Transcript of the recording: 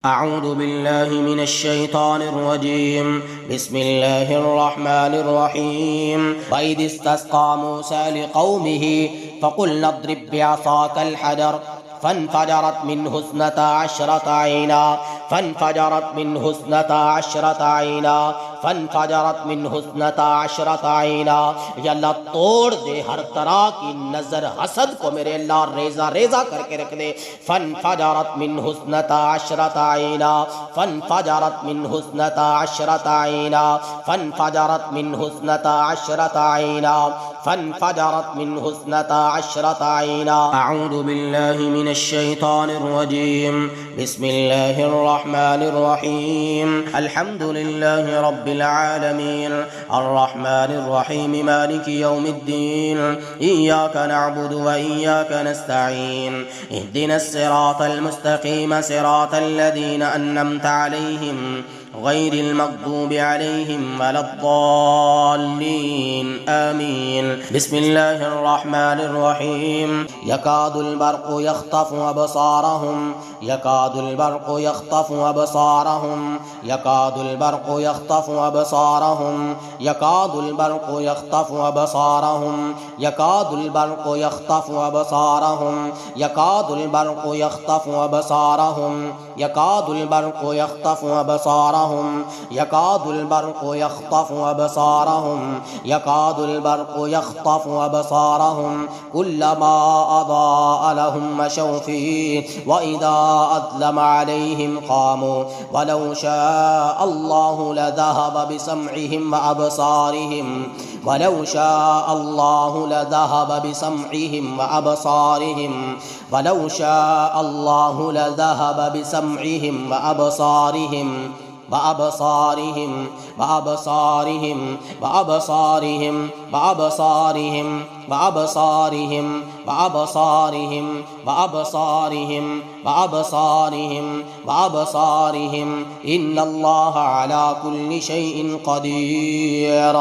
أعوذ بالله من الشيطان الرجيم. بسم الله الرحمن الرحيم. وإذ استسقى موسى لقومه فقلنا اضرب بعصاك الحجر فانفجرت منه اثنتا عشرة عينا فانفجرت منه اثنتا عشرة عينا या अल्लाह तोड़ दे हर तरह की नजर हसद को मेरे अल्लाह रेजा रेजा करके रख दे। फनफजरत मिन हुस्नता अशरत आईना फनफजरत मिन हुस्नता अशरत आईना फनफजरत मिन हुस्नता अशरत आईना फनफजरत मिन हुस्नता अशरत आईना। अऊज़ु बिल्लाहि मिनश शैतानिर रजीम। बिस्मिल्लाहिर रहमानिर रहीम। अल्हम्दुलिल्लाहि रब्बिल आलमीन अर्रहमानिर रहीम मालिकि यौमिद्दीन इय्याका नअबुदु व इय्याका नस्तईन इहदिनस सिरातल मुस्तकीम सिरातल लज़ीना अन्अमता अलैहिम गैरिल मग़दूबि अलैहिम वलद्दाल्लीन आमीन। बिस्मिल्लाहिर रहमानिर रहीम। यकादुल बर्क़ु यख़्तफ़ु अबसारहुम यकादुल बर्क़ु यख़्तफ़ु अबसारहुम यकादुल बर्क़ु यख़्तफ़ु अबसारहुम यकादुल बर्क़ु यख़्तफ़ु अबसारहुम यकादुल बर्क़ु यख़्तफ़ु अबसारहुम यकादुल बर्क़ु यख़्तफ़ु अबसारहुम यकादुल बर्क़ु यख़्तफ़ु अबसारहुम यकादुल बर्क़ु यख़्तफ़ु अबसारहुम यकादुल बर्क़ु यख़्तफ़ु अबसारहुम कुल्लमा अज़ाअ लहुम मशौ फ़ीहि व इज़ा अज़लम अलैहिम क़ामू वलौ शाअ अल्लाहु लज़हब बिसमइहिम व अबसारिहिम वलौ शाअ अल्लाहु लज़हब बिसमइहिम व अबसारिहिम वलौ शाअ अल्लाहु लज़हब बिसमइहिम व अबसारिहिम وأبصارهم وأبصارهم وأبصارهم وأبصارهم وأبصارهم وأبصارهم وأبصارهم وأبصارهم وأبصارهم إن الله على كل شيء قدير।